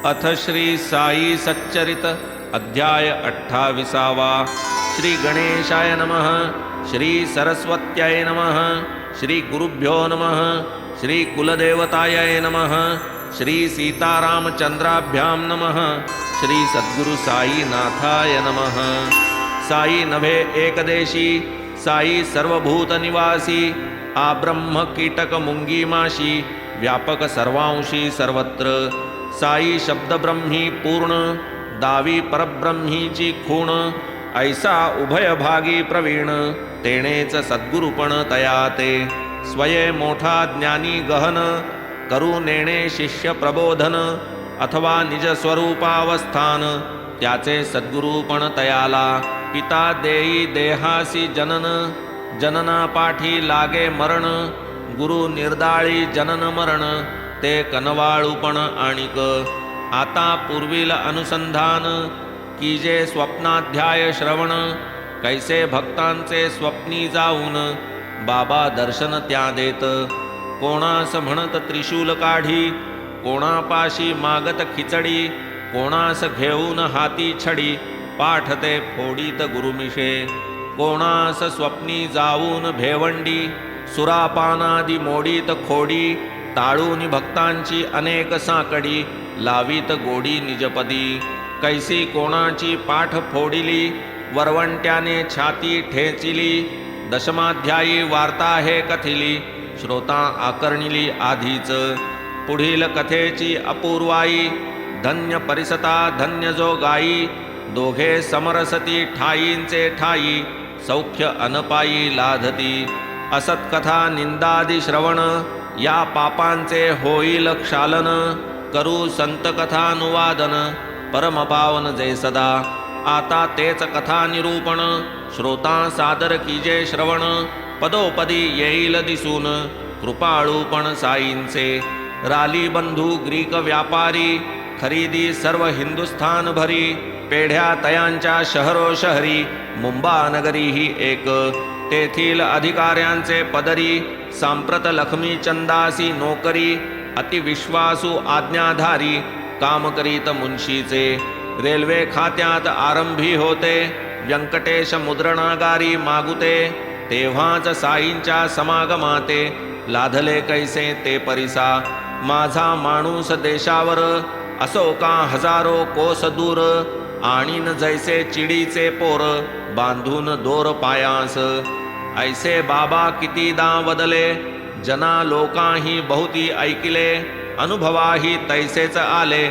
अथ श्री साई सच्चरित अध्याय 28वा। श्री गणेशाय नमः। श्री सरस्वत्याय नमः। श्री गुरुभ्यो नमः। श्री कुलदेवताय नमः। श्री सीतारामचंद्राभ्यां नमः। श्री सद्गुरु साई नाथाय नमः। साई नभे एकदेशी, साई सर्वभूत निवासी, आब्रह्म कीटक मुंगी माशी, व्यापक सर्वांशी सर्वत्र। साई शब्द ब्रह्मी पूर्ण, दावी परब्रह्मीची खूण, ऐसा उभय भागी प्रवीण, तेणेच सद्गुरुपण तया ते। स्वये मोठा ज्ञानी गहन, करू नेणे शिष्य प्रबोधन, अथवा निज स्वरूपावस्थान, त्याचे सद्गुरुपण तयाला। पिता देई देहासी जनन, जनना पाठी लागे मरण, गुरु निर्दाळी जनन मरण, ते कनवाळूपण आणिक। आता पूर्वील अनुसंधान, कीजे स्वप्नाध्याय श्रवण, कैसे भक्तांचे स्वप्नी जाऊन, बाबा दर्शन त्या देत। कोणास म्हणत त्रिशूल काढी, कोणापाशी मागत खिचडी, कोणास घेऊन हाती छडी, पाठते फोडीत गुरुमिषे। कोणास स्वप्नी जाऊन भेवंडी, सुरापानादी मोडीत खोडी, टाळून भक्तांची अनेक साकडी, लावीत गोडी निजपदी। कैसी कोणाची पाठ फोडिली, वरवंट्याने छाती ठेचिली, दशमाध्यायी वार्ता हे कथिली, श्रोता आकर्णिली आधीच। पुढील कथेची अपूर्वाई, धन्य परिसता धन्य जो गाई, दोघे समरसती ठाईंचे ठाई, सौख्य अनपायी लाधती। असत्कथा निंदादी श्रवण, या पापांचे होईल क्षालन, करू संतकथानुवादन, परमपावन जे सदा। आता तेच कथा निरूपण, श्रोता सादर कीजे श्रवण, पदोपदी येईल दिसून, कृपाळूपण साईंचे। राली बंधू ग्रीक व्यापारी, खरीदी सर्व हिंदुस्थान भरी, पेढ्या तयांच्या शहरोशहरी, मुंबा नगरी ही एक। तेथील अधिकाऱ्यांचे पदरी, सांप्रत लक्ष्मी चंदासी नोकरी, अतिविश्वासू आज्ञाधारी, काम करीत मुंशीचे। रेल्वे खात्यात आरंभी होते, व्यंकटेश मुद्रणागारी मागुते, तेव्हाच साईंच्या समागमाते, लाधले कैसे ते परिसा। माझा माणूस देशावर, असो का हजारो कोस दूर, आणीन जैसे चिडीचे पोर, बांधून दोर पायास। ऐसे बाबा कितीदा वदले, जना लोकांही बहुती ऐकिले, अनुभवाही तैसेच आले,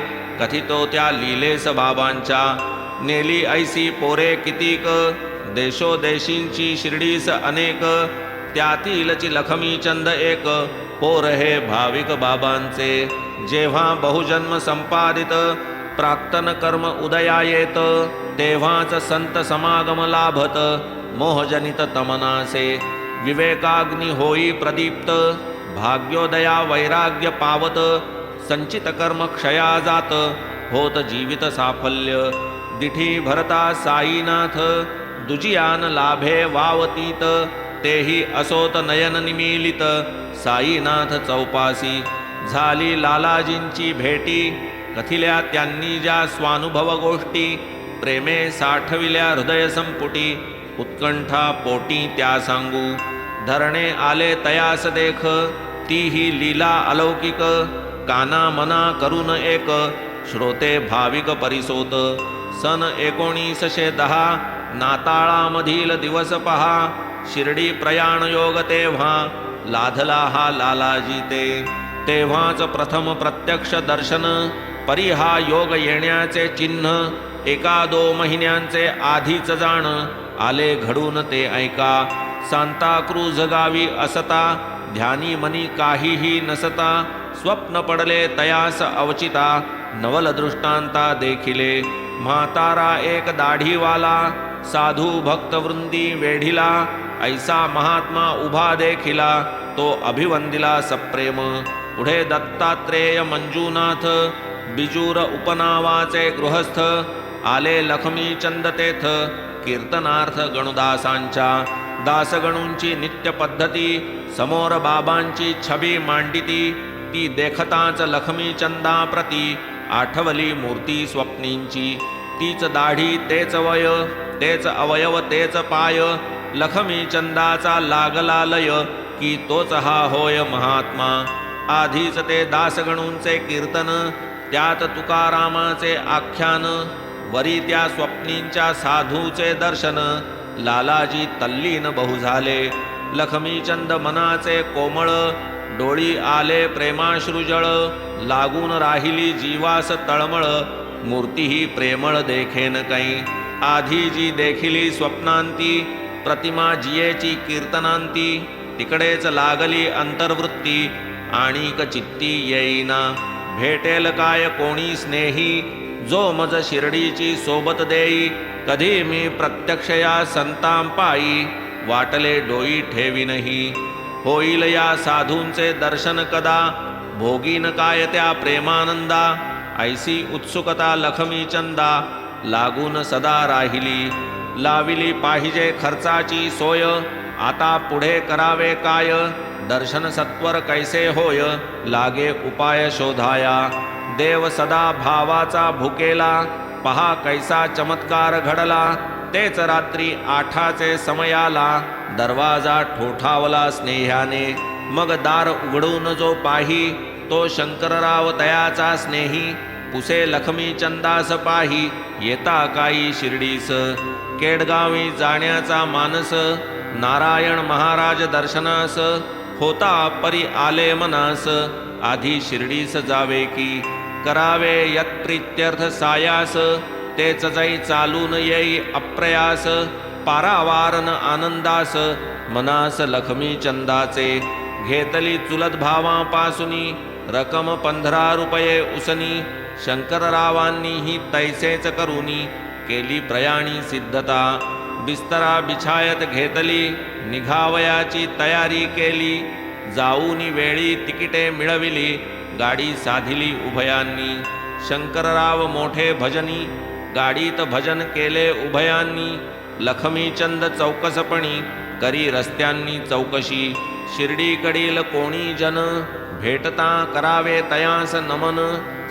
कथितो त्या लीलेस बाबांच्या। नेली ऐसी पोरे कितीक, देशोदेशींची शिर्डीस अनेक, त्यातीलची लक्ष्मीचंद एक, पोर हे भाविक बाबांचे। जेव्हा बहुजन्म संपादित, प्राक्तन कर्म उदया येत, तेव्हाच संत समागम लाभत, मोहजनित तमनासे। विवेकाग्नी होई प्रदीप्त, भाग्योदया वैराग्य पावत, संचित कर्म क्षया जात, होत जीवित साफल्य। दिठी भरता साईनाथ, दुजियान लाभे वावतीत, तेही असोत नयन निमीलित, साईनाथ चौपासी। झाली लालाजींची भेटी, कथिल्या त्यांनी ज्या स्वानुभव गोष्टी, प्रेमे साठविल्या हृदय संपुटी, उत्कंठा पोटी त्या सांगू। धरणे आले तयास देख, तीही लीला अलौकिक, काना मना करून एक, श्रोते भाविक परिसोत। सन 1910 नाताळामधील दिवस पहा, शिर्डी प्रयाण योग तेव्हा, लाधला हा लालाजी ते। तेव्हाच प्रथम प्रत्यक्ष दर्शन, परी हा योग येण्याचे चिन्ह, 1-2 महिन्यांचे आधीच जाण, आले घडून ते ऐका। सांताक्रूझ गावी असता, ध्यानी मनी काहीही नसता, स्वप्न पडले तयास अवचिता, नवल दृष्टांता देखिले। म्हातारा एक दाढीवाला, साधू भक्त वृंदी वेढिला, ऐसा महात्मा उभा देखिला, तो अभिवंदिला सप्रेम। पुढे दत्तात्रेय मंजूनाथ, बिजूर उपनावाचे गृहस्थ, आले लक्ष्मीचंद तेथ, कीर्तनार्थ गणुदासांच्या। दासगणूंची नित्य पद्धती, समोर बाबांची छबी मांडिती, ती देखताच लक्ष्मीचंदा प्रती, आठवली मूर्ती स्वप्नींची. तीच दाढी तेच वय, तेच अवयव तेच पाय, लखमी चंदाचा लागला लय, की तोच हा होय महात्मा. आधीच ते दासगणूंचे कीर्तन, त्यात तुकारामाचे आख्यान, वरी त्या स्वप्नींच्या साधूचे दर्शन, लालाजी तल्लीन बहु झाले. लखमीचंद मनाचे कोमळ, डोळी आले प्रेमाश्रुजळ, लागून राहिली जीवास तळमळ, मूर्ती ही प्रेमळ देखेन कै. आधी जी देखिली स्वप्नांती, प्रतिमा जियेची कीर्तनांती, तिकडेच लागली अंतर्वृत्ती, आणिक चित्ती येईना. भेटेल काय कोणी स्नेही, जो मज शिर्डीची सोबत देई. कधी मी प्रत्यक्ष या संतांपायी, वाटले डोई ठेवीनही. होईल या साधूंचे दर्शन कदा, भोगीन काय त्या प्रेमानंदा. ऐसी उत्सुकता लखमी चंदा, लागून सदा राहिली. लाविली पाहिजे खर्चाची सोय, आता पुढे करावे काय. दर्शन सत्वर कैसे होय, लागे उपाय शोधाया. देव सदा भावाचा भुकेला, पहा कैसा चमत्कार घडला. तेच रात्री 8चे समयाला, दरवाजा ठोठावला स्नेहाने. मग दार उघडून जो पाही, तो शंकरराव तयाचा स्नेही. पुसे लखमी चंदास पाही, येता काही शिर्डीस. केडगावी जाण्याचा मानस, नारायण महाराज दर्शनास. होता परी आले मनास, आधी शिर्डीस जावे की. करावे यत्प्रित्यर्थ सायास, तेच जै चालून येई अप्रयास. पारावारन आनंदास, मनास लखमी चंदाचे. घेतली चुलत भावापासूनी, रकम 15 रुपये उसनी. शंकररावांनीही तैसेच करूनी, केली प्रयाणी सिद्धता. बिस्तरा बिछायत घेतली, निघावयाची तयारी केली. जाऊनी वेळी तिकिटे मिळविली, गाडी साधिली उभयांनी. शंकरराव मोठे भजनी, गाडीत भजन केले उभयांनी. लखमीचंद चौकसपणी, करी रस्त्यांनी चौकशी. शिर्डीकडील कोणी जन, भेटता करावे तयास नमन.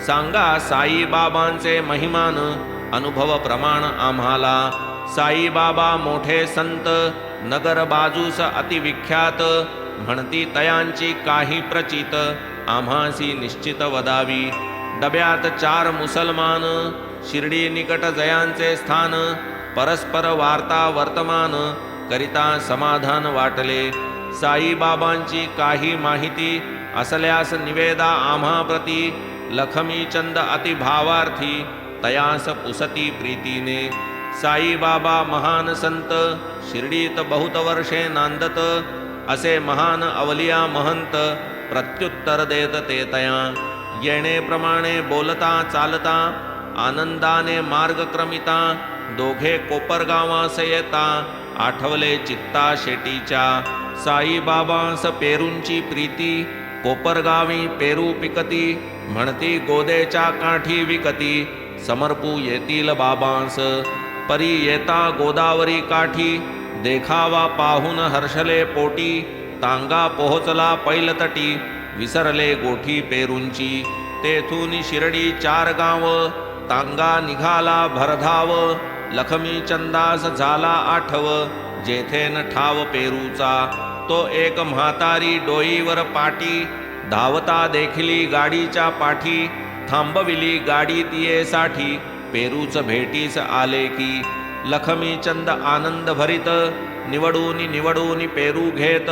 सांगा साईबाबांचे महिमान, अनुभव प्रमाण आम्हाला. साईबाबा मोठे संत, नगर बाजूस अतिविख्यात. म्हणती तयांची काही प्रचित, आम्हासी निश्चित वदावी. डब्यात 4 मुसलमान, शिर्डी निकट जयांचे स्थान. परस्पर वार्ता वर्तमान, करिता समाधान वाटले. साईबाबांची काही माहिती, असल्यास निवेदा आम्हा प्रती. लखमीचंद अतिभावार्थी, तयास पुसती प्रीतीने. साईबाबा महान संत, शिर्डीत बहुत वर्षे नांदत. असे महान अवलिया महंत, प्रत्युत्तर देत ते तया. येणेप्रमाणे बोलता चालता, आनंदाने मार्गक्रमिता. दोघे कोपरगावास येता, आठवले चित्ता शेटीच्या. साईबाबांस पेरूंची प्रीती, कोपरगावी पेरू पिकती. म्हणती गोदेच्या काठी विकती, समर्पू येतील बाबांस. परी येता गोदावरी काठी, देखावा पाहून हर्षले पोटी. तांगा पोहोचला पैलतटी, विसरले गोठी पेरूंची. तेथून शिर्डी 4 गाव, तांगा निघाला भरधाव. लखमी चंदास झाला आठव, जेथेन ठाव पेरूचा. तो एक म्हातारी डोईवर पाटी, धावता देखली गाडीच्या पाठी. थांबविली गाडी तियेसाठी, पेरूच भेटीस आले की. लखमीचंद आनंद भरित, निवडून निवडून पेरू घेत.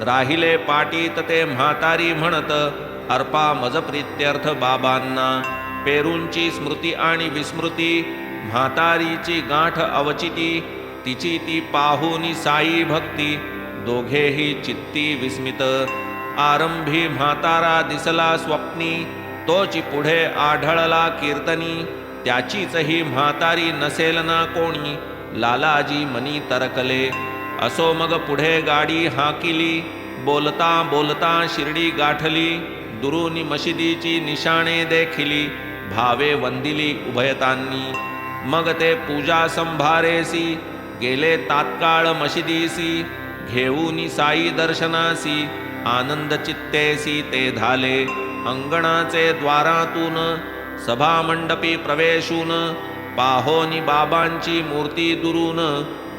राहिले पाटीत ते म्हातारी म्हणत, अर्पा मज प्रीत्यर्थ बाबांना. पेरूंची स्मृती आणि विस्मृती, म्हातारीची गाठ अवचिती. तिची ती पाहुनी साई भक्ती, दोघेही चित्ती विस्मित. आरंभी म्हातारा दिसला स्वप्नी, तोची पुढे आढळला कीर्तनी. त्याचीच ही म्हातारी नसेल ना कोणी, लालाजी मनी तरकले. असो मग पुढे गाडी हाकिली, बोलता बोलता शिर्डी गाठली. दुरुनी मशिदीची निशाणे देखिली, भावे वंदिली उभयतांनी. मग ते पूजा संभारेसी, गेले तात्काळ मशिदीसी. घेऊनी साई दर्शनासी, आनंद चित्तेसी ते झाले. अंगणाचे द्वारातून सभामंडपी प्रवेशून पाहोनी बाबांची मूर्ती दुरून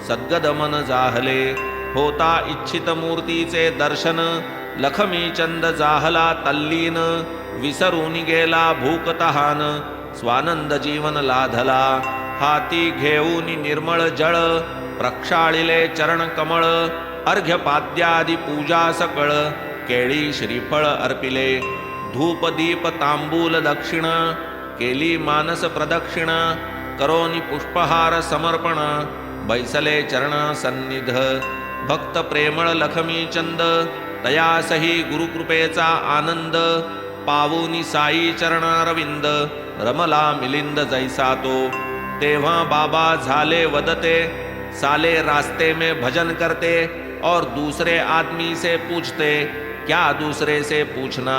सद्गद मन जाहले. होता इच्छित मूर्तीचे दर्शन लखमी चंद जाहला तल्लीन. विसरून गेला भूक तहान स्वानंद जीवन लाधला. हाती घेऊन निर्मळ जळ प्रक्षाळिले चरण कमळ. अर्घ्यपाद्यादी पूजा सकळ केळी श्रीफळ अर्पिले. धूप दीप तांबूल दक्षिण केली मानस प्रदक्षिण. करोनी पुष्पहार समर्पण बैसले चरण सन्निध. भक्त प्रेमळ लखमी चंद तयासही गुरुकृपेचा आनंद. पावुनी साई चरणारविंद रमला मिलिंद जैसा तो. तेव्हा बाबा झाले वदते साले रास्ते में भजन करते और दूसरे आदमी से पूछते. क्या दूसरे से पूछना,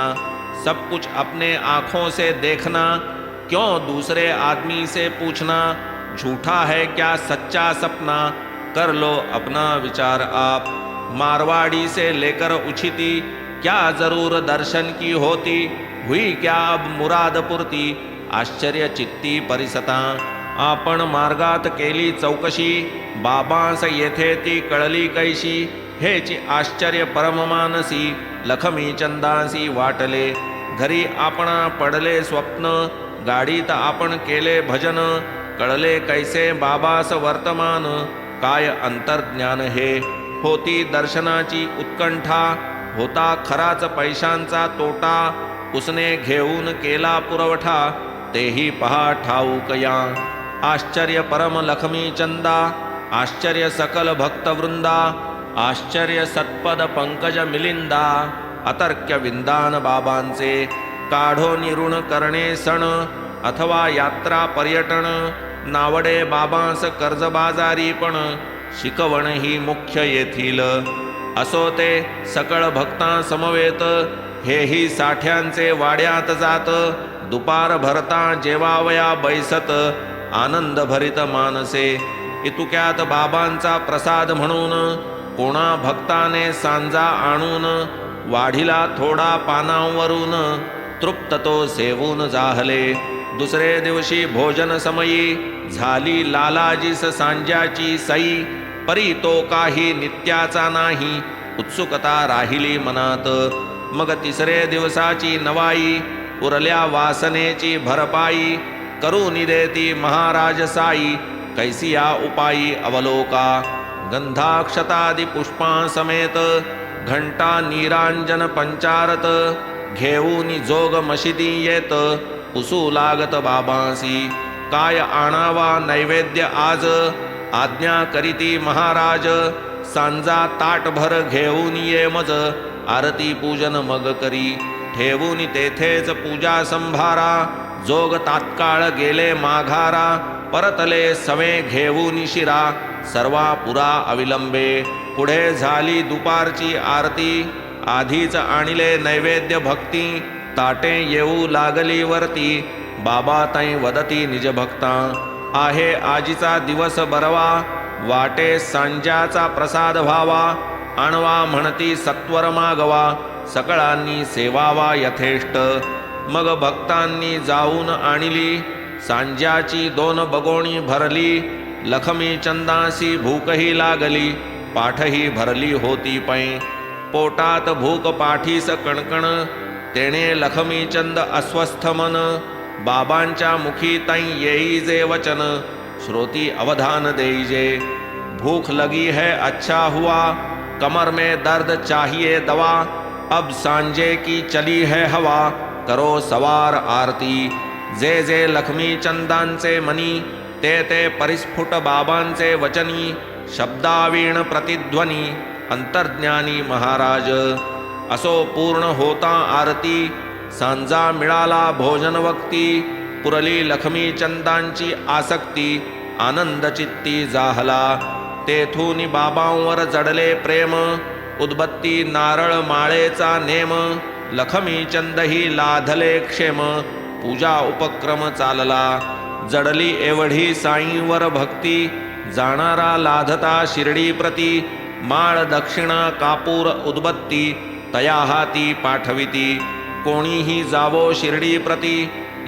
सब कुछ अपने आँखों से देखना. क्यों दूसरे आदमी से पूछना, झूठा है क्या सच्चा सपना. कर लो अपना विचार आप. मारवाड़ी से लेकर उछिती क्या जरूर दर्शन की होती. हुई क्या अब मुराद पुरती आश्चर्य चित्ती परिसता. आपण मार्गात केली चौकशी बाबांस येथे ती कळली कैशी. हेची आश्चर्य परममानसी लखमी चंदासी वाटले. घरी आपणा पडले स्वप्न गाडीत आपण केले भजन. कळले कैसे बाबास वर्तमान काय अंतर्ज्ञान हे. होती दर्शनाची उत्कंठा होता खराच पैशांचा तोटा. उसने घेऊन केला पुरवठा तेही पहा ठाऊक या. आश्चर्य परम लखमी चंदा आश्चर्य सकल भक्तवृंदा. आश्चर्य सत्पद पंकज मिलिंदा. अतर्क्य विंदान बाबांचे. काढो निऋण करणे सण अथवा यात्रा पर्यटन. नावडे बाबांस कर्जबाजारी पण शिकवण ही मुख्य येथील. असो ते सकळ भक्ता समवेत हेही साठ्यांचे वाड्यात जात. दुपार भरता जेवावया बैसत आनंद भरित मानसे. इतुक्यात बाबांचा प्रसाद म्हणून कोणा भक्ताने सांजा आणून. वाढीला थोडा पानांवरून तृप्त तो सेवून जाहले. दुसरे दिवशी भोजन समयी झाली लालाजीस सांज्याची सई. परी तो काही नित्याचा नाही उत्सुकता राहिली मनात. मग तिसरे दिवसाची नवाई उरल्या वासनेची भरपाई. करून देती महाराज साई कैसिया उपायी अवलोका. गंधाक्षतादि पुष्पां समेत घंटा नीरांजन पंचारत. घेऊनी जोग मशिदी येत पुसू लागत बाबांसी. काय आणावा नैवेद्य आज आज्ञा करीती महाराज. सांजा ताटभर घेऊन ये मज आरती पूजन मग करी. ठेवून तेथेच पूजा संभारा जोग तात्काळ गेले माघारा. परतले सवे घेऊन शिरा सर्वा पुरा अविलंबे. पुढे झाली दुपारची आरती आधीच आणिले नैवेद्य भक्ती. ताटे येऊ लागली वरती बाबा तै वदती निज भक्ता. आहे आजीचा दिवस बरवा वाटे सांज्याचा प्रसाद व्हावा. आणवा म्हणती सत्वर मागवा सकळांनी सेवावा यथेष्ट. मग भक्तांनी जाऊन आणली सांज्याची 2 बगोणी भरली. लखमी चंदासी भूकही लागली पाठही भरली होती पै. पोटात भूक पाठीस कणकण तेणे लखमी चंद अस्वस्थ मन. बाबांच्या मुखी तै येई जे वचन श्रोती अवधान देईजे. भूख लगी है अच्छा हुआ कमर में दर्द चाहिए दवा. अब सांजे की चली है हवा करो सवार आरती. जे जे लक्ष्मी चंदांचे मनी ते ते परिस्फुट बाबांचे वचनी. शब्दावीण प्रतिध्वनी अंतर्ज्ञानी महाराज. असो पूर्ण होता आरती सांजा मिळाला भोजन वक्ती. पुरली लक्ष्मी चंदांची आसक्ती आनंद चित्ती जाहला. तेथून बाबांवर जडले प्रेम उदबत्ती नारळ माळेचा नेम. लखमी चंदही लाधले क्षेम पूजा उपक्रम चालला. जडली एवढी साईंवर भक्ती जाणारा लाधता शिर्डी प्रती. माळ दक्षिणा कापूर उदबत्ती तया हाती पाठविती. कोणीही जावो शिर्डी प्रती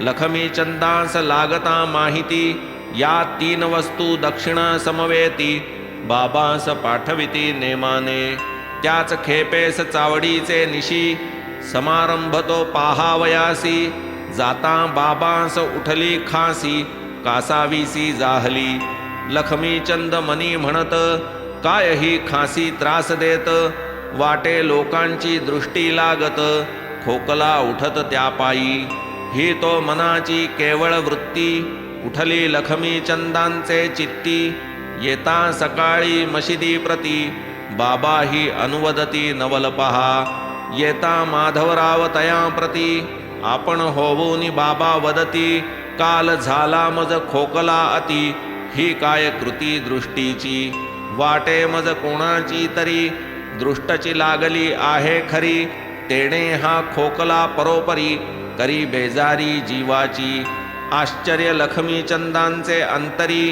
लखमी चंदास लागता माहिती, या 3 वस्तू दक्षिणा समवेती, बाबास पाठविती नेमाने. त्याच खेपेस चावडीचे निशी, समारंभ तो पाहावयासी, जाता बाबास उठली खासी, कासावीसी जाहली. लखमी चंद मनी म्हणत, काय ही खासी त्रास देत, वाटे लोकांची दृष्टी लागत, खोकला उठत त्या पायी. ही तो मनाची केवळ वृत्ती, उठली लखमी चंदांचे चित्ती. येता सकाळी मशिदी प्रती, बाबा ही अनुवदती नवल पहा. येता माधवराव तया प्रती, आपण होऊनी बाबा वदती, काल झाला मज खोकला अति, ही काय कृती दृष्टीची. वाटे मज कोणाची तरी, दृष्टची लागली आहे खरी, तेणे हा खोकला परोपरी, करी बेजारी जीवाची. आश्चर्य लखमी चंदांचे अंतरी,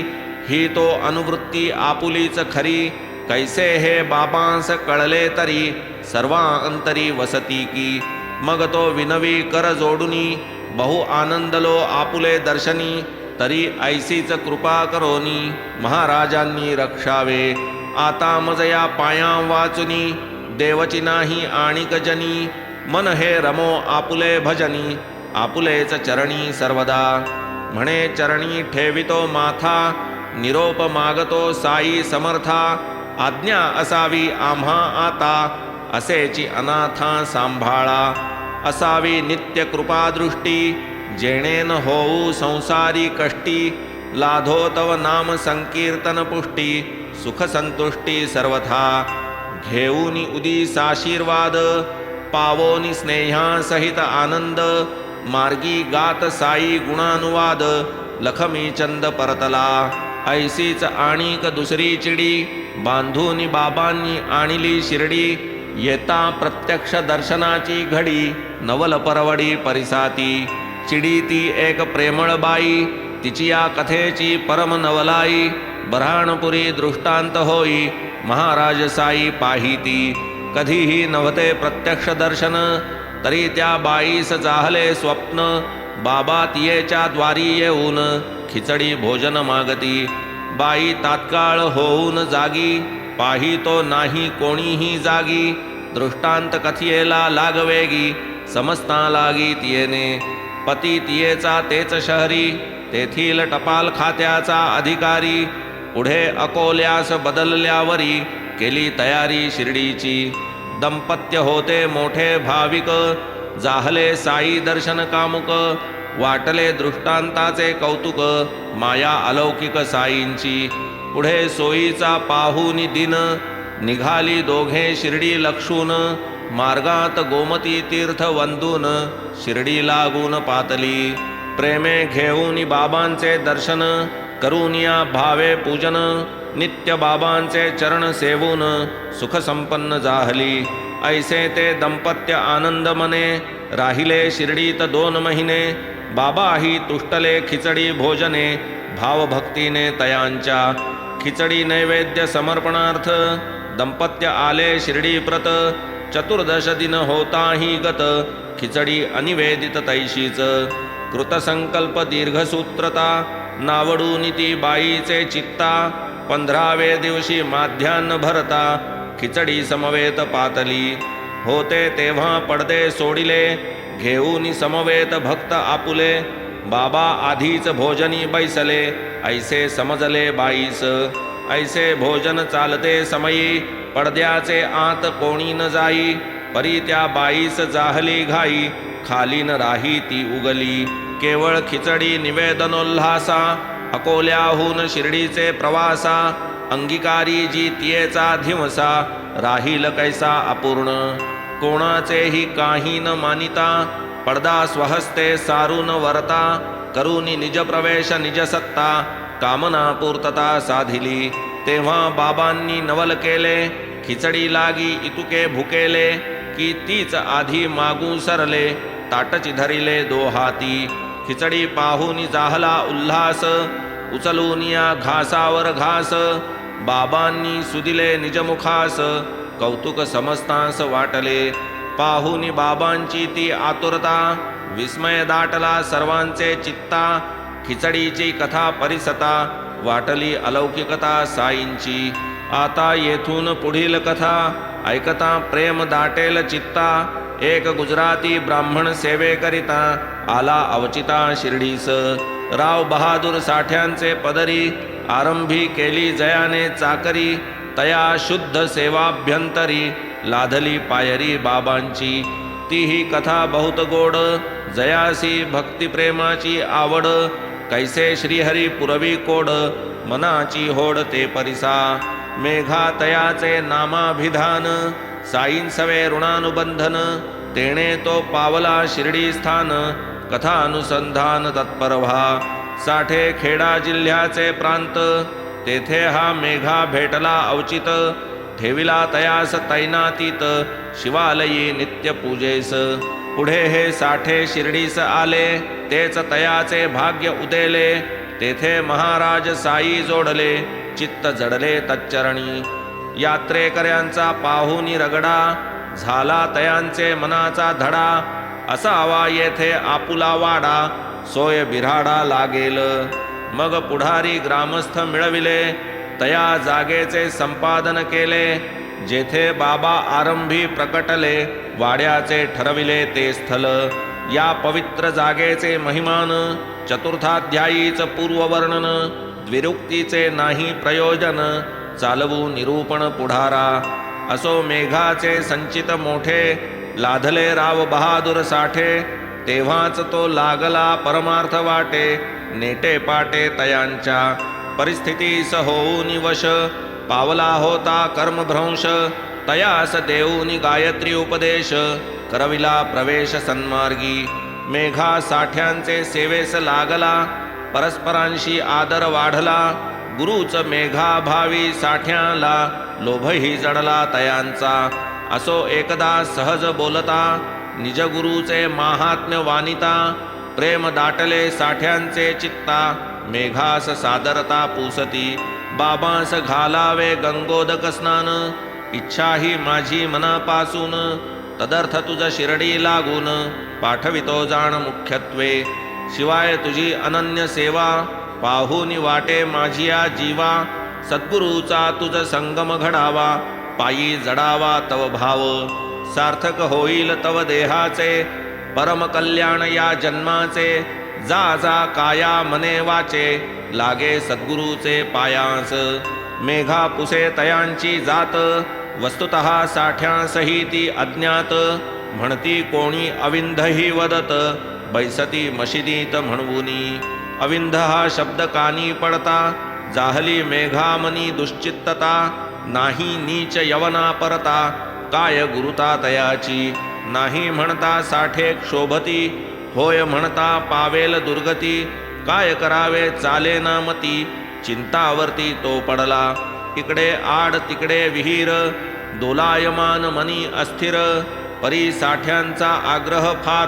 ही तो अनुवृत्ती आपुलीच खरी. कैसे हे बाबांस कळले तरी, सर्वा अंतरी वसती की. मग तो विनवी कर जोडुनी, बहु आनंदलो आपुले दर्शनी. तरी ऐसीच कृपा करोनी, महाराजांनी रक्षावे. आता मज या पायां वाचुनी, देवची नाही आणिक जनी. मन हे रमो आपुले भजनी, आपुलेच चरणी सर्वदा. म्हणे चरणी ठेवितो माथा, निरोप मागतो साई समर्था. आज्ञा असावी आम्हा आता, असेची अनाथा सांभाळा. असावी नित्य कृपादृष्टी, जेणेन होऊ संसारी कष्टी. लाधो तव नाम संकीर्तन पुष्टी, सुख संतुष्टी सर्वथा. घेऊनी उदीस आशीर्वाद, पावोनी स्नेहासहित आनंद. मार्गी गात साई गुणानुवाद, लखमी चंद परतला. ऐसीच आणिक दुसरी चिडी, बांधूनी बाबांनी आणली शिर्डी. येता प्रत्यक्ष दर्शनाची घडी, नवल परवडी परिसाती. चिडी ती एक प्रेमळ बाई, तिची या कथेची परम नवलाई. बऱ्हाणपुरी दृष्टांत होई, महाराज साई पाहिती. कधीही नव्हते प्रत्यक्ष दर्शन, तरी त्या बाईस जाहले स्वप्न. बाबा तियेच्या द्वारी येऊन, खिचडी भोजन मागती. बाई तात्काळ होऊन जागी, पाहितो नाही कोणीही जागी. दृष्टांत कथियेला लागवेगी, समजता लागी तियेने. पती तियेचा तेच शहरी, तेथील टपाल खात्याचा अधिकारी. पुढे अकोल्यास बदलल्यावरी, केली तयारी शिर्डीची. दंपत्य होते मोठे भाविक, जाहले साई दर्शन कामुक. वाटले दृष्टांताचे कौतुक, माया अलौकिक साईंची. पुढे सोयीचा पाहुनी दिन, निघाली दोघे शिर्डी लक्षून. मार्गात गोमती तीर्थ वंदून, शिर्डी लागून पातली. प्रेमे घेऊन बाबांचे दर्शन, करून या भावे पूजन. नित्य बाबांचे चरण सेवून, सुख संपन्न जाहली. ऐसे ते दंपत्य आनंद मने, राहिले शिर्डीत 2 महिने. बाबाही तुष्टले खिचडी भोजने, भावभक्तीने तयांच्या. खिचडी नैवेद्य समर्पणार्थ, दंपत्य आले शिर्डी प्रत. 14 दिन होताही गत, खिचडी अनिवेदित तैशीच. कृतसंकल्प दीर्घसूत्रता, नावडून ती बाईचे चित्ता. 15वे दिवशी माध्यान्ह भरता, खिचडी समवेत पातली. होते तेव्हा पडदे सोडिले, घेऊन समवेत भक्त आपुले. बाबा आधीच भोजनी बैसले, ऐसे समजले बाईस. ऐसे भोजन चालते समयी, पडद्याचे आत कोणी न जाई. परी त्या बाईस जाहली घाई, खाली न राही ती उगली. केवळ खिचडी निवेदनोल्हासा, अकोल्याहून शिर्डीचे प्रवासा. अंगीकारी जी तियेचा धिवसा, राहील कैसा अपूर्ण. कोणाचेही काही न मानिता, पडदा स्वहस्ते सारून वरता. करूनी निज प्रवेश निज सत्ता, कामना पूर्तता साधिली. तेव्हा बाबांनी नवल केले, खिचडी लागी इतुके भुकेले. की तीच आधी मागू सरले, ताटची धरिले 2 हाती. खिचडी पाहून जाहला उल्हास, उचलून या घासावर घास. बाबांनी सुदिले निजमुखास, कौतुक समस्तांस वाटले. पाहुनी बाबांची ती आतुरता, विस्मय दाटला सर्वांचे चित्ता, खिचडीची कथा परिसता, वाटली अलौकिकता साईंची. आता येथून पुढील कथा ऐकता प्रेम दाटेल चित्ता, एक गुजराती ब्राह्मण सेवेकरिता आला अवचिता शिर्डीस. राव बहादूर साठ्यांचे पदरी आरंभी केली जयाने चाकरी, तया शुद्ध सेवाभ्यंतरी लाधली पायरी बाबांची. ती ही कथा बहुत गोड, जयासी भक्तिप्रेमाची आवड, कैसे श्रीहरी पुरवी कोड, मनाची होड ते परिसा. मेघा तयाचे नामाभिधान, साईंसवे ऋणानुबंधन, तेणे तो पावला शिर्डी स्थान, कथानुसंधान तत्पर व्हा. साठे खेडा जिल्ह्याचे प्रांत, तेथे हा मेघा भेटला अवचित, ठेविला तयास तैनातीत, शिवालयी नित्य पूजेस. पुढे हे साठे शिर्डीस आले, तेच तयाचे भाग्य उदेले, तेथे महाराज साई जोडले, चित्त जडले तच्चरणी. यात्रेकऱ्यांचा पाहुनी रगडा, झाला तयांचे मनाचा धडा, असावा येथे आपुला वाडा, सोय बिराडा लागेल. मग पुढारी ग्रामस्थ मिळविले, तया जागेचे संपादन केले, जेथे बाबा आरंभी प्रकटले, वाड्याचे ठरविले ते स्थल. या पवित्र जागेचे महिमान, चतुर्थाध्यायीच पूर्ववर्णन, द्विरुक्तीचे नाही प्रयोजन, चालवू निरूपण पुढारा. असो मेघाचे संचित मोठे, लाधले राव बहादूर साठे, तेव्हाच तो लागला परमार्थ वाटे, नेटे पाटे तयांच्या. परिस्थितीस होऊनी वश, पावला होता कर्मभ्रंश, तयास देऊनी गायत्री उपदेश, करविला प्रवेश सन्मार्गी. मेघा साठ्यांचे सेवेस लागला, परस्परांशी आदर वाढला, गुरुच मेघा भावी साठ्याला, लोभही जडला तयांचा. असो एकदा सहज बोलता, निज गुरुचे माहात्म्य वानिता, प्रेम दाटले साठ्यांचे चित्ता, मेघास सादरता पुसती. बाबांस घालावे गंगोदक स्नान, इच्छा ही माझी मनापासून, तदर्थ तुझ शिर्डी लागून, पाठवितो जाण मुख्यत्वे. शिवाय तुझी अनन्य सेवा, पाहुनी वाटे माझिया जीवा, सद्गुरूचा तुझ संगम घडावा, पायी जडावा तव भाव. सार्थक होईल तव देहाचे, परम कल्याण या जन्माचे, जा जा काया मने वाचे, लागे सद्गुरूचे पायांस. मेघा पुसे तयांची जात, वस्तुतः साठ्यांसही ती अज्ञात, म्हणती कोणी अविंधही वदत, बैसती मशिदीत म्हणवुनी. अविंध हा शब्द कानी पडता, जाहली मेघामनी दुश्चित्तता, नाही नीच यवना परता, काय गुरुता तयाची. नाही म्हणता साठे क्षोभती, होय म्हणता पावेल दुर्गती, काय करावे चाले ना मती, चिंतावरती तो पडला. इकडे आड तिकडे विहीर, दोलायमान मनी अस्थिर, परी साठ्यांचा आग्रह फार,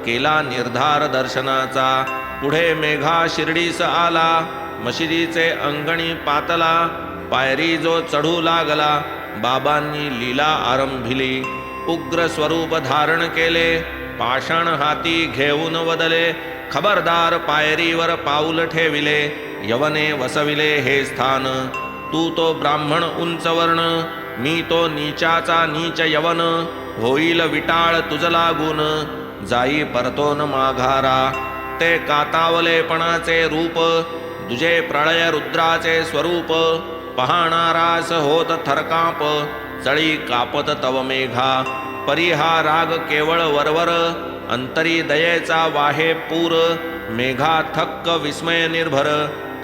केला निर्धार दर्शनाचा. पुढे मेघा शिर्डीस आला, मशिदीचे अंगणी पातला, पायरी जो चढू लागला, बाबांनी लीला आरंभिली. उग्र स्वरूप धारण केले, पाषाण हाती घेऊन वदले, खबरदार पायरीवर पाऊल ठेविले, यवने वसविले हे स्थान. तू तो ब्राह्मण उंच वर्ण, मी तो नीचाचा नीच यवन, होईल विटाळ तुझ लागून, जाई परतोन माघारा. ते कातावलेपणाचे रूप, तुझे प्रळय रुद्राचे स्वरूप, पाहणारास होत थरकाप, चळी कापत तव मेघा. परी हा राग केवळ वरवर, अंतरी दयेचा वाहे पूर, मेघा थक्क विस्मय निर्भर,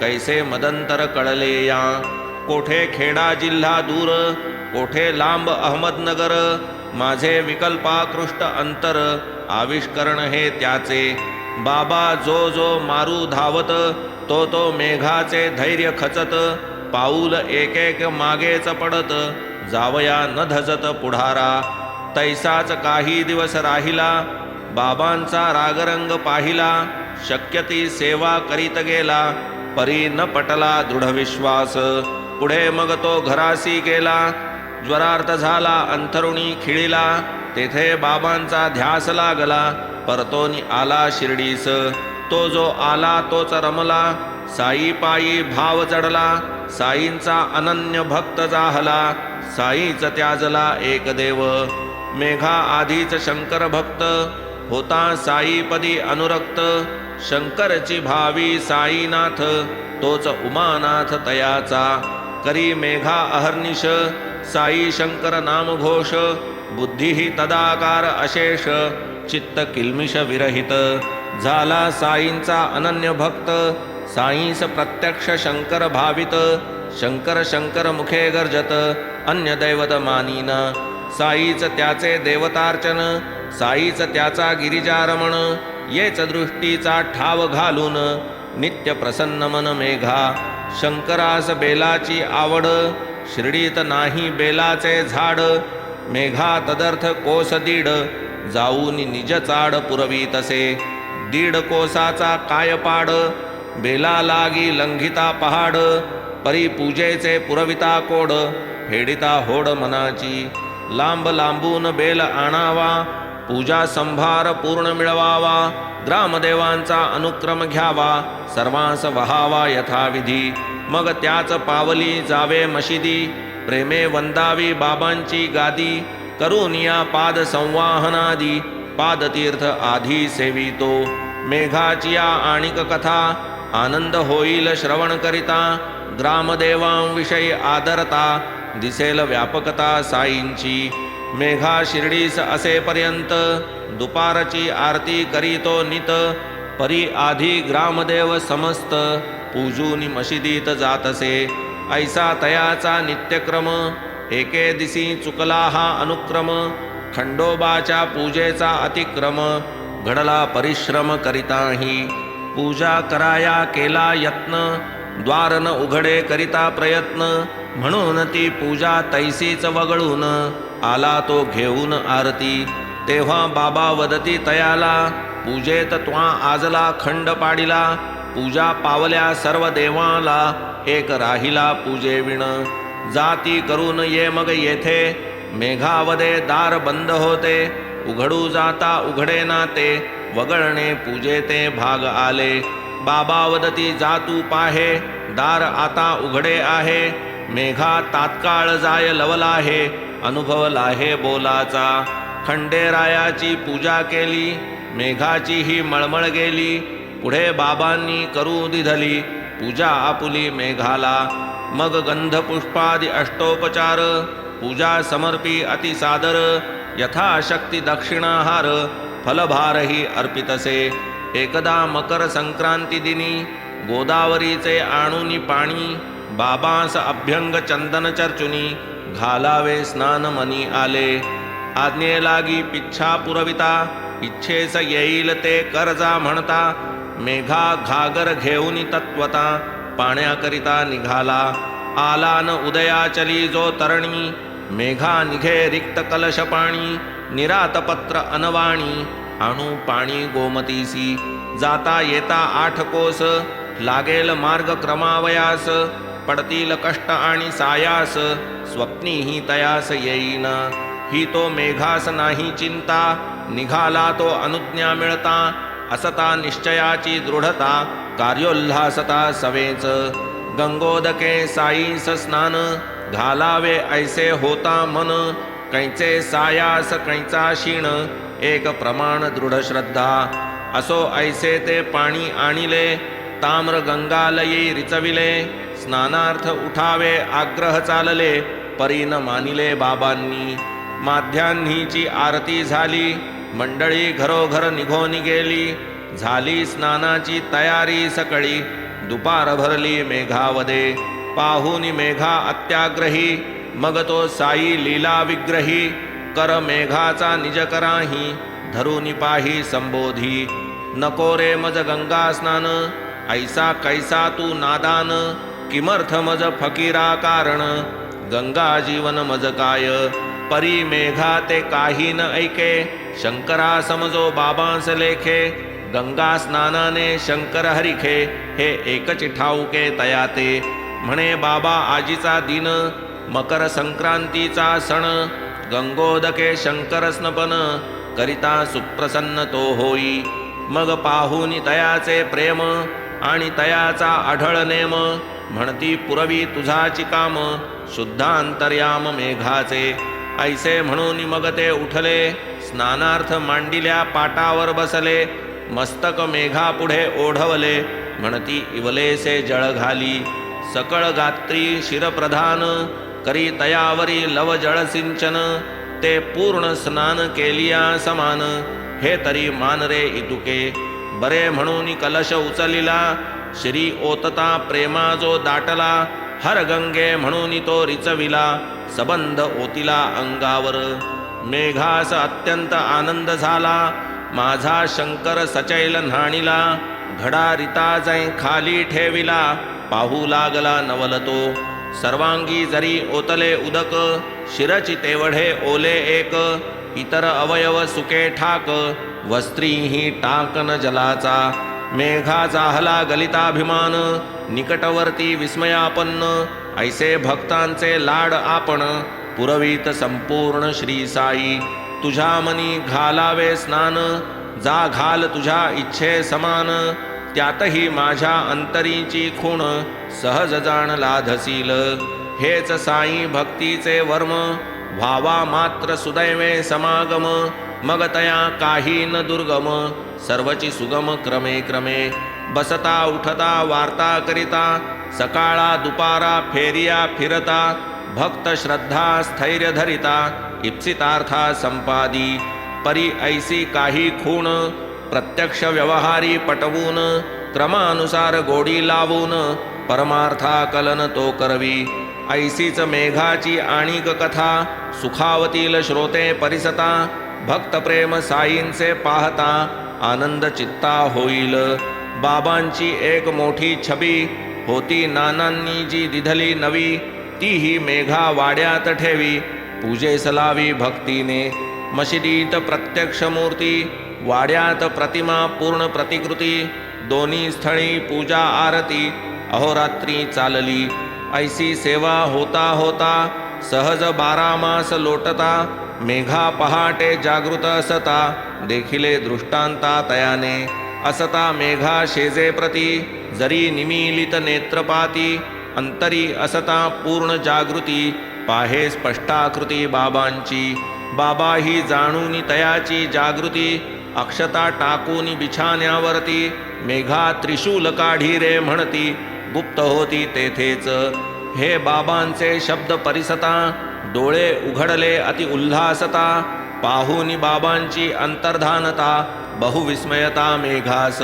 कैसे मदंतर कळले या. कोठे खेडा जिल्हा दूर, कोठे लांब अहमदनगर, माझे विकल्पाकृष्ट अंतर, आविष्करण हे त्याचे. बाबा जो जो मारू धावत, तो तो मेघाचे धैर्य खचत, पाऊल एक एक मागेच पडत, जावया न धजत पुढारा. तैसाच काही दिवस राहिला, बाबांचा रागरंग पाहिला, शक्य ती सेवा करीत गेला, परी न पटला दृढ विश्वास. पुढे मग तो घरासी गेला, ज्वरार्थ झाला अंथरुणी खिळीला, तेथे बाबांचा ध्यास लागला, परतोनी आला शिर्डीस. तो जो आला तोच रमला, साई पायी भाव चढला. साईंचा अनन्य भक्त जाहला, साईच त्याजला एक देव. मेघा आधीच शंकर भक्त, होता साईपदी अनुरक्त. शंकरची भावी साईनाथ, तोच उमानाथ तयाचा. करी मेघा अहर्निश, साई शंकर नाम घोष. बुद्धीही तदाकार अशेष, चित्त किल्मिष विरहित. झाला साईंचा अनन्य भक्त, साईंस प्रत्यक्ष शंकर भावित. शंकर शंकर मुखे गर्जत, अन्य दैवत मानीन. साईच त्याचे देवतार्चन, साईच त्याचा गिरिजारमण. येच दृष्टीचा ठाव घालून, नित्य प्रसन्न मन मेघा. शंकरास बेलाची आवड, शिर्डीत नाही बेलाचे झाड. मेघा तदर्थ कोस दीड, जाऊन निज चाड पुरवी तसे. दीड कोसाचा काय पाड, बेला लागी लंघिता पहाड. परी पूजेचे पुरविता कोड, फेडिता होड मनाची. लांब लांबून बेल आणावा, पूजा संभार पूर्ण मिळवावा. ग्रामदेवांचा अनुक्रम घ्यावा, सर्वांस वहावा यथाविधी. मग त्याच पावली जावे मशिदी, प्रेमे वंदावी बाबांची गादी. करून या पाद संवाहनादी, पादतीर्थ आधी सेवितो. मेघाची या आणिक कथा, आनंद होईल श्रवण करिता. ग्रामदेवांविषयी आदरता, दिसेल व्यापकता साईंची. मेघा शिर्डीस असेपर्यंत, दुपारची आरती करीतो नित. परी आधी ग्रामदेव समस्त, पूजूनी मशिदीत जातसे. ऐसा तयाचा नित्यक्रम, एके दिसी चुकला हा अनुक्रम. खंडोबाच्या पूजेचा अतिक्रम, घडला परिश्रम करिताही. पूजा कराया केला यत्न, द्वार न उघडे करिता प्रयत्न. म्हणून ती पूजा तैसीच वगळून, आला तो घेऊन आरती. तेव्हा बाबा वदती तयाला, पूजेत त्वा आजला खंड पाडिला. पूजा पावल्या सर्व देवाला, एक राहिला पूजेविण. जाती करून ये मग येथे, मेघावदे दार बंद होते. उघडू जाता उघडे ना ते, वगळणे पूजेते भाग आले. बाबा वदती जातू पाहे, दार आता उघडे आहे. मेघा तात्काळ जाय लवला हे, अनुभवला हे बोलाचा. खंडेरायाची पूजा केली, मेघाची ही मळमळ गेली. पुढे बाबांनी करू दिधली, पूजा आपुली मेघाला. मग गंधपुष्पादी अष्टोपचार, पूजा समर्पी अतिसादर. यथाशक्ती दक्षिणाहार, फलभारही अर्पितसे. एकदा मकर संक्रांती दिनी, गोदावरीचे आणूनी पाणी. बाबांस अभ्यंग चंदन चर्चुनी, घालावे स्नान मनी आले. आज्ञे लागी पिच्छा पुरविता, इच्छेस येईल ते करजा म्हणता. मेघा घागर घेऊनी तत्वता, पाण्याकरिता निघाला. आला न उदयाचली जो तरणी, मेघा निघे रिक्त कलश पाणी. निरातपत्र अनवाणी, आणू पाणी गोमतीसी. जाता येता 8 कोस, लागेल मार्ग क्रमावयास. पडतील कष्ट आणि सायास, स्वप्नीही तयास येईन. ही तो मेघास नाही चिंता, निघाला तो अनुज्ञा मिळता. असता निश्चयाची दृढता, कार्योल्हासता सवेच. गंगोदके साईस स्नान, घालावे ऐसे होता मन. कैचे सायास कैचा क्षीण, एक प्रमाण दृढ श्रद्धा. असो ऐसे ते पाणी आणिले, ताम्र गंगालयी रिचविले. स्नानार्थ उठावे आग्रह चालले, परीन मानिले बाबांनी. माध्यान्हीची आरती झाली, मंडळी घरोघर निघून गेली. झाली स्नानाची तयारी सकळी, दुपार भरली मेघावदे. पाहुनी मेघा अत्याग्रही, मग तो साई लीला विग्रही. कर मेघाचा निज कराही, धरुनी पाही संबोधी. नको रे मज गंगा स्नान, ऐसा कैसा तू नादान. किमर्थ मज फकीरा कारण, गंगा जीवन मज काय. परी मेघा ते काही न ऐके, शंकरा समजो बाबांस लेखे. गंगा स्नानाने शंकर हरिखे, हे एकच ठाऊके तयाते. म्हणे बाबा आजीचा दिन, मकर संक्रांतीचा सण. गंगोदके शंकर स्नपन, करिता सुप्रसन्न तो होई. मग पाहुनी तयाचे प्रेम आणि तयाचा आढळ नेम, म्हणती पुरवी तुझाची काम शुद्धांतर्याम मेघाचे. ऐसे म्हणून मग ते उठले, स्नानार्थ मांडिल्या पाटावर बसले. मस्तक मेघा पुढे ओढवले, म्हणती इवलेसे जळ घाली. सकळ गात्री शिरप्रधान, करी तयावरी लव जळ सिंचन. ते पूर्ण स्नान केलिया समान, हे तरी मान रे इतुके. बरे म्हणून कलश उचलिला, श्री ओतता प्रेमा जो दाटला. हर गंगे म्हणून तो रिचविला, सबंध ओतिला अंगावर. मेघास अत्यंत आनंद झाला, माझा शंकर सचैल न्हाणीला. घडा रिता जै खाली ठेविला, पाहू लागला नवल तो. सर्वांगी जरी ओतले उदक, शिरची तेवढे ओले एक. इतर अवयव सुके ठाक, वस्त्रीही टाकन जलाचा. मेघा जाहला गलिताभिमान, निकटवर्ती विस्मयापन्न. ऐसे भक्तांचे लाड आपण, पुरवीत संपूर्ण श्री साई. तुझ्या मनी घालावे स्नान, जा घाल तुझ्या इच्छे समान. त्यातही माझ्या अंतरीची खूण, सहज जाण लाधसील. हेच साई भक्तीचे वर्म, व्हावा मात्र सुदैवे समागम. मग तया काही न दुर्गम, सर्वची सुगम क्रमे क्रमे. बसता उठता वार्ता करिता, सकाळा दुपारा फेरिया फिरता. भक्त श्रद्धा स्थैर्य धरिता, इप्सितार्था संपादी. परी ऐसी काही खूण, प्रत्यक्ष व्यवहारी पटवून. क्रमानुसार गोडी लावून, परमार्था कलन तो करवी. ऐसीच मेघाची आणिक कथा, सुखावतील श्रोते परिसता. भक्त प्रेम साईंचे पाहता, आनंद चित्ता होईल. बाबांची एक मोठी छबी, होती नानांनी जी दिधली नवी. तीही मेघा वाड्यात ठेवी, पूजेस लावी भक्तीने. मशिदीत प्रत्यक्ष मूर्ती, वाड्यात प्रतिमा पूर्ण प्रतिकृती. दोन्ही स्थळी पूजा आरती, अहोरात्री चालली. ऐसी सेवा होता होता, सहज 12 मास लोटता. मेघा पहाटे जागृत असता, देखिले दृष्टांता तयाने. असता मेघा शेजे प्रती, जरी निमीलित नेत्रपाती. अंतरी असता पूर्ण जागृती, पाहे स्पष्टाकृती बाबांची. बाबा ही जाणून तयाची जागृती, अक्षता टाकून बिछाण्यावरती. मेघा त्रिशूल काढी रे म्हणती, गुप्त होती तेथेच. हे बाबांचे शब्द परिसता, डोळे उघडले अति उल्हासता. पाहुनी बाबांची अंतर्धानता, बहुविस्मयता मेघास.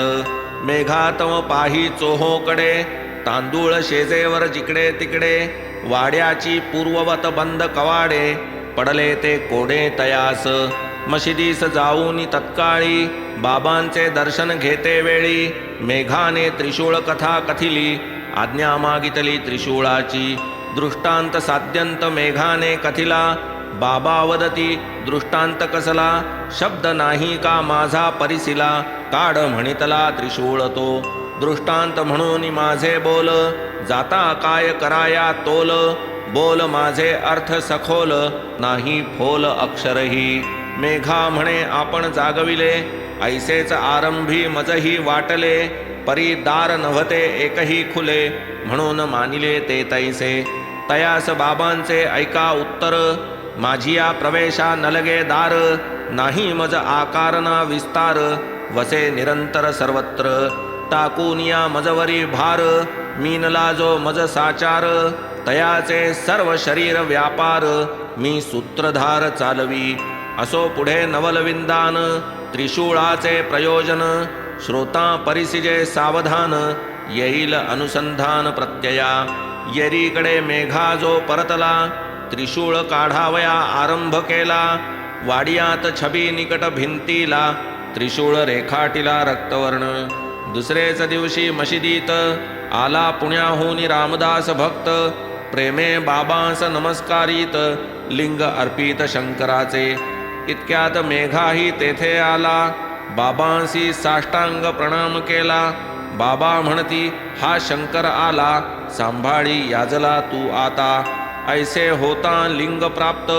मेघातम पाही चोहोकडे, तांदूळ शेजेवर जिकडे तिकडे. वाड्याची पूर्ववत बंद कवाडे, पडले ते कोडे तयास. मशिदीस जाऊन तत्काळी, बाबांचे दर्शन घेते वेळी. मेघाने त्रिशूळ कथा कथिली, आज्ञा मागितली त्रिशूळाची. दृष्टांत साध्यंत मेघाने कथिला, बाबा वदती दृष्टांत कसला. शब्द नाही का माझा परिसिला, काढ म्हणितला त्रिशूळ तो. दृष्टांत म्हणून माझे बोल, जाता काय कराया तोल. बोल माझे अर्थ सखोल, नाही फोल अक्षरही. मेघा म्हणे आपण जागविले, ऐसेच आरंभी मजही वाटले. परी दार नव्हते एकही खुले, म्हणून मानिले ते तैसे. तयास बाबांचे ऐका उत्तर, माझिया प्रवेशा नलगे दार. नाही मज आकारना विस्तार, वसे निरंतर सर्वत्र. टाकूनिया मजवरी भार, मीनला जो मज साचार. तयाचे सर्व शरीर व्यापार, मी सूत्रधार चालवी. असो पुढे नवलविंदान, त्रिशूळाचे प्रयोजन. श्रोता परिसिजे सावधान, येईल अनुसंधान प्रत्यया. येरीकडे मेघा जो परतला, त्रिशूळ काढावया आरंभ केला. वाडियात छबी निकट भिंतीला, त्रिशूळ रेखाटिला रक्तवर्ण. दुसरेच दिवशी मशिदीत, आला पुण्याहून रामदास भक्त. प्रेमे बाबांस नमस्कारित, लिंग अर्पित शंकराचे. इतक्यात मेघाही तेथे आला, बाबांसी साष्टांग प्रणाम केला. बाबा म्हणती हा शंकर आला, सांभाळी याजला तू आता. ऐसे होता लिंग प्राप्त,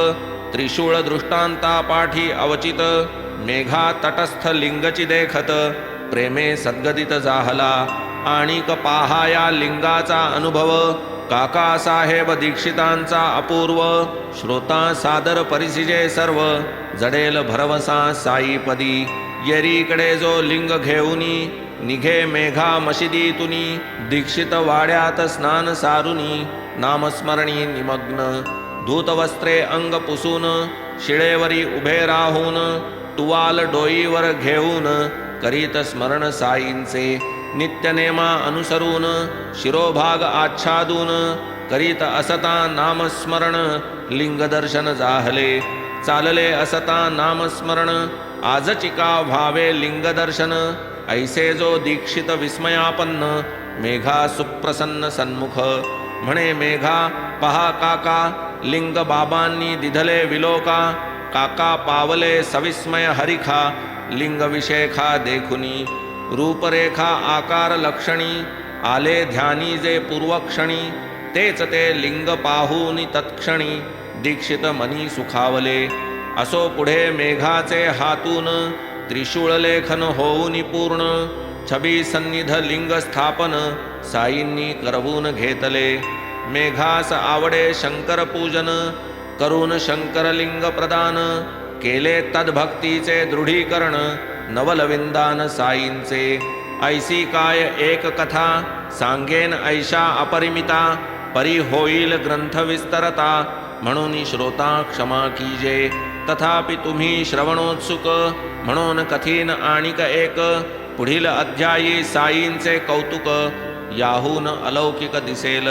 त्रिशूळ दृष्टांता पाठी अवचित. मेघा तटस्थ लिंगची देखत प्रेमे सद्गदित जाहला आणिक पाहाया लिंगाचा अनुभव काकासाहेब दीक्षितांचा अपूर्व श्रोता सादर परिसिजे सर्व जडेल भरवसा साईपदी येरीकडे जो लिंग घेऊनी निघे मेघा मशिदीतुनी दीक्षित वाड्यात स्नान सारुनी नामस्मरणी निमग्न धूतवस्त्रे अंग पुसून शिळेवरी उभे राहून टुवाल डोईवर घेऊन करीत स्मरण साईंचे नित्यनेमा अनुसरून शिरोभाग आच्छादून करीत असता नामस्मरण लिंगदर्शन जाहले चालले असता नामस्मरण आजचिका व्हावे लिंगदर्शन ऐसे जो दीक्षित विस्मयापन्न मेघा सुप्रसन्न सन्मुख म्हणे मेघा पहा काका लिंग बाबांनी दिधले विलोका काका पावले सविस्मय हरिखा लिंग विषेखा देखुनी रूपरेखा आकार लक्षणी आले ध्यानी जे पूर्वक्षणी तेच ते लिंग पाहूनी तत्क्षणी दीक्षित मनी सुखावले असो पुढे मेघाचे हातून त्रिशूळ लेखन होऊनी पूर्ण छबी सन्निध लिंग स्थापन साईंनी करवून घेतले मेघास आवडे शंकर पूजन करून शंकरलिंग प्रदान केले तद्भक्तीचे दृढीकरण नवलविंदान साईंचे ऐसी काय एक कथा सांगेन ऐशा अपरिमिता परी होईल ग्रंथ विस्तरता म्हणून श्रोता क्षमा कीजे तथापि तुम्ही श्रवणोत्सुक म्हणून कथीन आणिक एक पुढील अध्यायी साईंचे कौतुक याहून अलौकिक दिसेल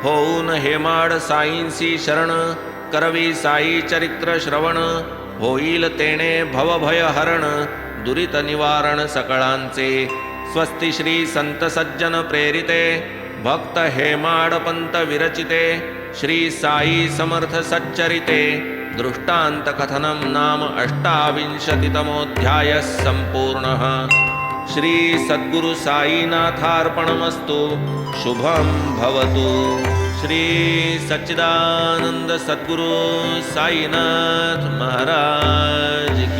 होऊन हेमाड साईंसी शरण करवी साई चरित्र श्रवण होईल तेणे भवभय हरण दुरित निवारण सकळांचे स्वस्ति श्री संत सज्जन प्रेरिते भक्त हेमाड पंत विरचिते श्री साई समर्थ सच्चरिते दृष्टांत कथनम नाम 28तमोऽध्यायः संपूर्णः श्री सद्गुरु साईनाथार्पणमस्तु शुभं भवतु श्री सच्चिदानंद सद्गुरु साईनाथ महाराज की